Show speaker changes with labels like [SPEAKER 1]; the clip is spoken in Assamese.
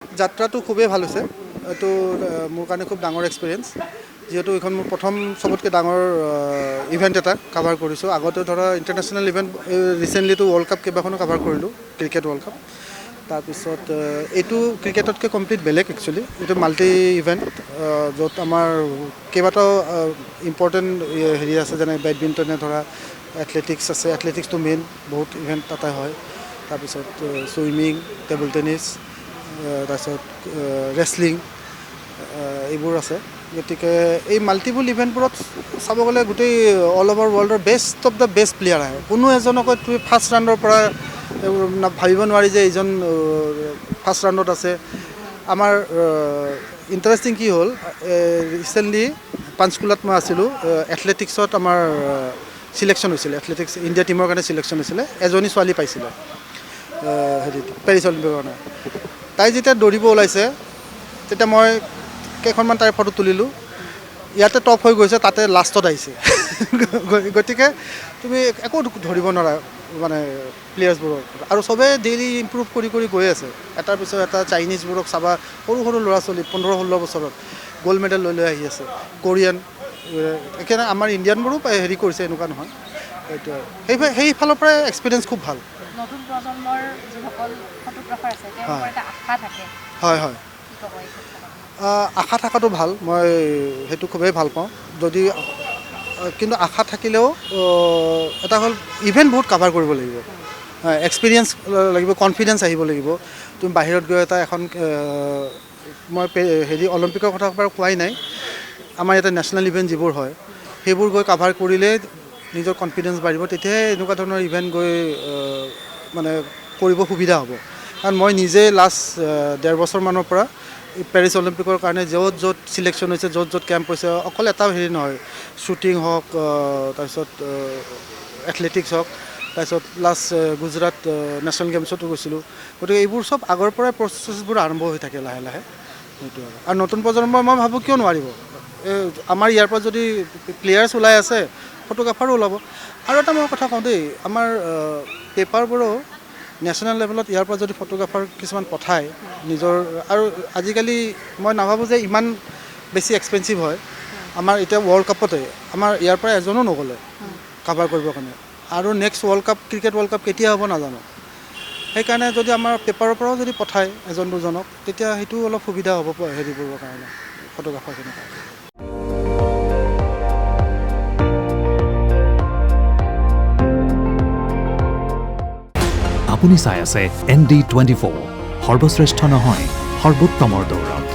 [SPEAKER 1] যাত্ৰাটো খুবেই ভাল হৈছে। এইটো মোৰ কাৰণে খুব ডাঙৰ এক্সপিৰিয়েঞ্চ, যিহেতু এইখন মোৰ প্ৰথম চবতকৈ ডাঙৰ ইভেণ্ট এটা কাভাৰ কৰিছোঁ। আগতে ধৰা ইণ্টাৰনেশ্যনেল ইভেণ্ট ৰিচেণ্টলিটো ৱৰ্ল্ড কাপ কেইবাখনো কাভাৰ কৰিলোঁ, ক্ৰিকেট ৱৰ্ল্ড কাপ। তাৰপিছত এইটো ক্ৰিকেটতকৈ কমপ্লিট বেলেগ একচুৱেলি। এইটো মাল্টি ইভেণ্ট, য'ত আমাৰ কেইবাটাও ইম্পৰ্টেণ্ট হেৰি আছে, যেনে বেডমিণ্টনে ধৰা, এথলেটিক্স আছে, এথলেটিক্সটো মেইন, বহুত ইভেণ্ট তাতে হয়। তাৰপিছত ছুইমিং, টেবুল টেনিছ, তাৰপিছত ৰেচলিং, এইবোৰ আছে। গতিকে এই মাল্টিপুল ইভেণ্টবোৰত চাব গ'লে গোটেই অল অভাৰ ৱৰ্ল্ডৰ best of the best player আহে। কোনো এজনকৈ তুমি ফাৰ্ষ্ট ৰাউণ্ডৰ পৰা ভাবিব নোৱাৰি যে এইজন ফাৰ্ষ্ট ৰাউণ্ডত আছে। আমাৰ ইণ্টাৰেষ্টিং কি হ'ল, ৰিচেণ্টলি পাঞ্চকুলাত মই আছিলোঁ, এথলেটিক্সত আমাৰ চিলেকশ্যন হৈছিলে, এথলেটিক্স ইণ্ডিয়া টীমৰ কাৰণে চিলেকশ্যন হৈছিলে। এজনী ছোৱালী পাইছিলে হেৰিত, পেৰিছ অলিম্পিকৰ কাৰণে। তাই যেতিয়া দৌৰিব ওলাইছে, তেতিয়া মই কেইখনমান তাইৰ ফটো তুলিলোঁ। ইয়াতে টপ হৈ গৈছে, তাতে লাষ্টত আহিছে। গতিকে তুমি একো ধৰিব নোৱাৰা মানে প্লেয়াৰ্ছবোৰক। আৰু চবেই ডেইলি ইম্প্ৰুভ কৰি কৰি গৈ আছে। এটাৰ পিছত এটা চাইনিজবোৰক চাবা, সৰু সৰু ল'ৰা ছোৱালী 15-16 বছৰত গ'ল্ড মেডেল লৈ আহি আছে। কোৰিয়ান, একেবাৰে আমাৰ ইণ্ডিয়ানবোৰো হেৰি কৰিছে, এনেকুৱা নহয়। সেইটোৱে, সেইফালৰ পৰাই এক্সপিৰিয়েঞ্চ খুব ভাল।
[SPEAKER 2] নতুন প্ৰজন্মৰ যিসকল ফটোগ্ৰাফাৰ আছে, তেওঁলোকৰ এটা আশা থাকে।
[SPEAKER 1] হয় হয়, আশা থকাটো ভাল, মই সেইটো খুবেই ভাল পাওঁ। যদি কিন্তু আশা থাকিলেও এটা হ'ল ইভেণ্ট বহুত কাভাৰ কৰিব লাগিব, এক্সপিৰিয়েঞ্চ লাগিব, কনফিডেঞ্চ আহিব লাগিব। তুমি বাহিৰত গৈ এখন মই হেৰি অলিম্পিকৰ কথা বাৰু কোৱাই নাই, আমাৰ ইয়াতে নেশ্যনেল ইভেণ্ট যিবোৰ হয়, সেইবোৰ গৈ কাভাৰ কৰিলে নিজৰ কনফিডেঞ্চ বাঢ়িব। তেতিয়াহে এনেকুৱা ধৰণৰ ইভেণ্ট গৈ মানে কৰিব সুবিধা হ'ব। কাৰণ মই নিজে লাষ্ট 1.5 বছৰমানৰ পৰা পেৰিছ অলিম্পিকৰ কাৰণে য'ত য'ত চিলেকশ্যন হৈছে, য'ত য'ত কেম্প হৈছে, অকল এটা হেৰি নহয়, শ্বুটিং হওক, তাৰপিছত এথলেটিক্স হওক, তাৰপিছত লাষ্ট গুজৰাট নেশ্যনেল গেমছতো গৈছিলোঁ। গতিকে এইবোৰ চব আগৰ পৰাই প্ৰচেছবোৰ আৰম্ভ হৈ থাকে লাহে লাহে। সেইটো আৰু নতুন প্ৰজন্মই মই ভাবোঁ কিয় নোৱাৰিব। আমাৰ ইয়াৰ পৰা যদি প্লেয়াৰ্ছ ওলাই আছে, ফটোগ্ৰাফাৰো ওলাব। আৰু এটা মই কথা কওঁ দেই, আমাৰ পেপাৰবোৰো নেশ্যনেল লেভেলত ইয়াৰ পৰা যদি ফটোগ্ৰাফাৰ কিছুমান পঠায় নিজৰ, আৰু আজিকালি মই নাভাবোঁ যে ইমান বেছি এক্সপেঞ্চিভ হয়। আমাৰ এতিয়া ৱৰ্ল্ড কাপতে আমাৰ ইয়াৰ পৰা এজনো নগ'লে কাভাৰ কৰিবৰ কাৰণে, আৰু next world cup, cricket world cup কেতিয়া হ'ব নাজানো। সেইকাৰণে যদি আমাৰ পেপাৰৰ পৰাও যদি পঠায় এজন দুজনক, তেতিয়া সেইটো অলপ সুবিধা হ'ব হেৰি কৰিবৰ কাৰণে, ফটোগ্ৰাফাৰখিনিৰ কাৰণে।
[SPEAKER 3] আপুনি চাই আছে ND24, সৰ্বশ্ৰেষ্ঠ নহয়, সৰ্বোত্তমৰ দৌৰত।